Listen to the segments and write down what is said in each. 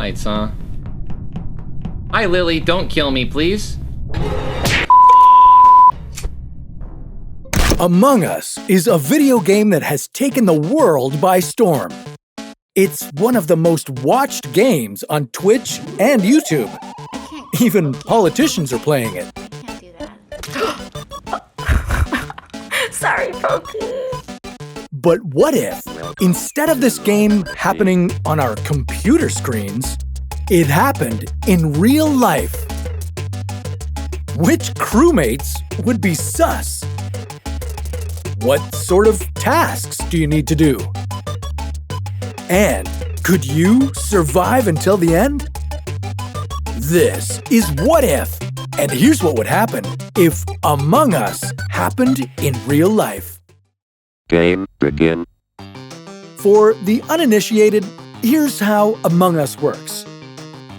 Lights, huh? Hi, Lily, don't kill me, please. Among Us is a video game that has taken the world by storm. It's one of the most watched games on Twitch and YouTube. Even politicians are playing it. Can't do that. Sorry, Pokey. But what if, instead of this game happening on our computer screens, it happened in real life? Which crewmates would be sus? What sort of tasks do you need to do? And could you survive until the end? This is What If, and here's what would happen if Among Us happened in real life. Game begin. For the uninitiated, here's how Among Us works.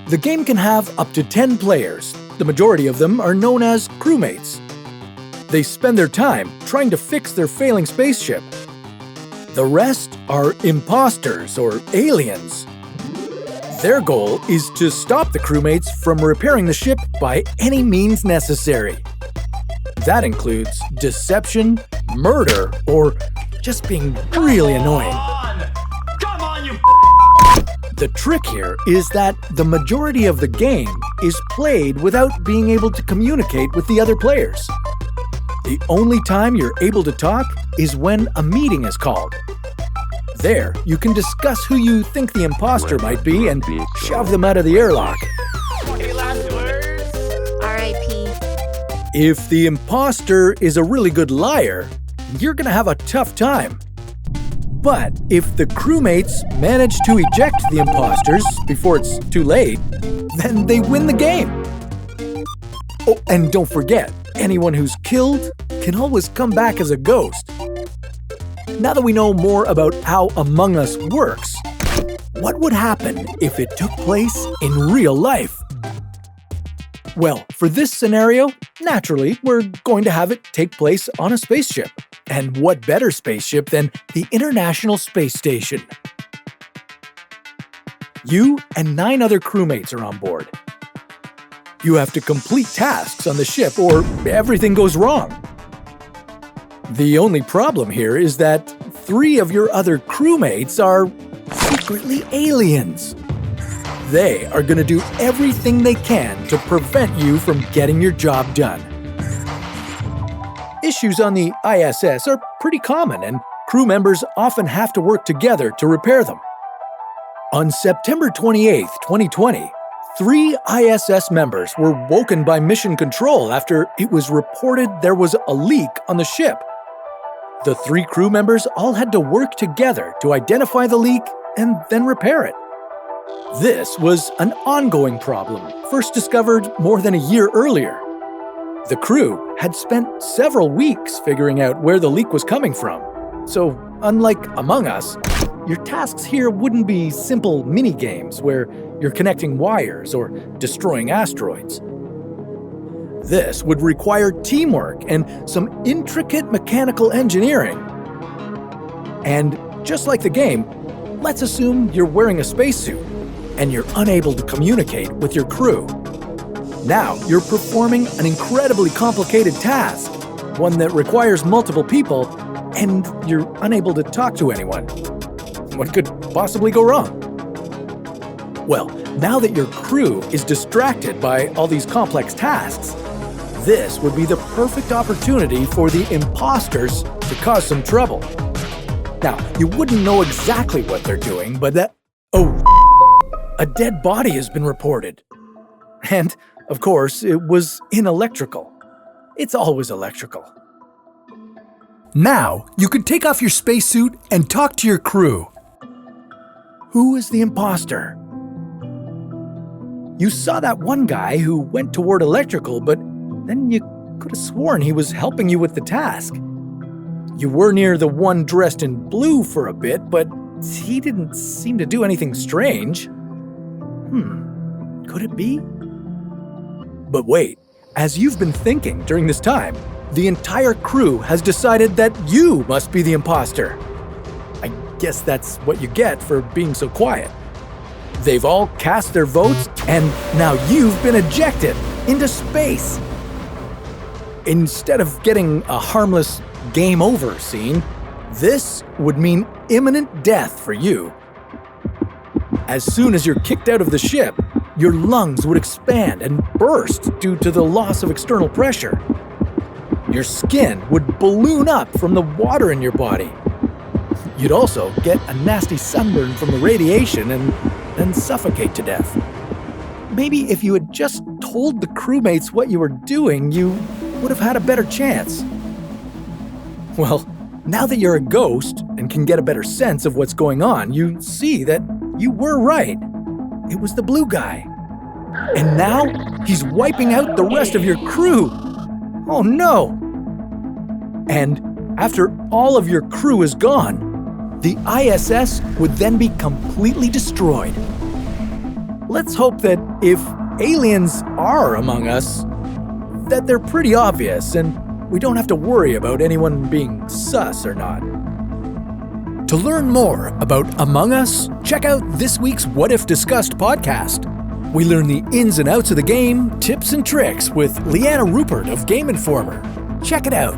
The game can have up to 10 players. The majority of them are known as crewmates. They spend their time trying to fix their failing spaceship. The rest are imposters or aliens. Their goal is to stop the crewmates from repairing the ship by any means necessary. That includes deception, murder, or just being really annoying. Come on, you The trick here is that the majority of the game is played without being able to communicate with the other players. The only time you're able to talk is when a meeting is called. There, you can discuss who you think the imposter might be and shove them out of the airlock. Any last words? R.I.P. If the imposter is a really good liar, you're gonna have a tough time. But if the crewmates manage to eject the imposters before it's too late, then they win the game. Oh, and don't forget, anyone who's killed can always come back as a ghost. Now that we know more about how Among Us works, what would happen if it took place in real life? Well, for this scenario, naturally, we're going to have it take place on a spaceship. And what better spaceship than the International Space Station? You and 9 other crewmates are on board. You have to complete tasks on the ship or everything goes wrong. The only problem here is that 3 of your other crewmates are secretly aliens. They are going to do everything they can to prevent you from getting your job done. Issues on the ISS are pretty common, and crew members often have to work together to repair them. On September 28, 2020, 3 ISS members were woken by mission control after it was reported there was a leak on the ship. The 3 crew members all had to work together to identify the leak and then repair it. This was an ongoing problem, first discovered more than a year earlier. The crew had spent several weeks figuring out where the leak was coming from. So, unlike Among Us, your tasks here wouldn't be simple mini-games where you're connecting wires or destroying asteroids. This would require teamwork and some intricate mechanical engineering. And just like the game, let's assume you're wearing a spacesuit and you're unable to communicate with your crew. Now, you're performing an incredibly complicated task, one that requires multiple people, and you're unable to talk to anyone. What could possibly go wrong? Well, now that your crew is distracted by all these complex tasks, this would be the perfect opportunity for the imposters to cause some trouble. Now, you wouldn't know exactly what they're doing, but a dead body has been reported. And, of course, it was in electrical. It's always electrical. Now, you could take off your spacesuit and talk to your crew. Who is the imposter? You saw that one guy who went toward electrical, but then you could have sworn he was helping you with the task. You were near the one dressed in blue for a bit, but he didn't seem to do anything strange. Could it be? But wait, as you've been thinking during this time, the entire crew has decided that you must be the imposter. I guess that's what you get for being so quiet. They've all cast their votes, and now you've been ejected into space. Instead of getting a harmless game over scene, this would mean imminent death for you. As soon as you're kicked out of the ship, your lungs would expand and burst due to the loss of external pressure. Your skin would balloon up from the water in your body. You'd also get a nasty sunburn from the radiation and suffocate to death. Maybe if you had just told the crewmates what you were doing, you would have had a better chance. Well, now that you're a ghost and can get a better sense of what's going on, you see that you were right. It was the blue guy. And now he's wiping out the rest of your crew. Oh no! And after all of your crew is gone, the ISS would then be completely destroyed. Let's hope that if aliens are among us, that they're pretty obvious and we don't have to worry about anyone being sus or not. To learn more about Among Us, check out this week's What If Discussed podcast. We learn the ins and outs of the game, tips and tricks with Leanna Rupert of Game Informer. Check it out.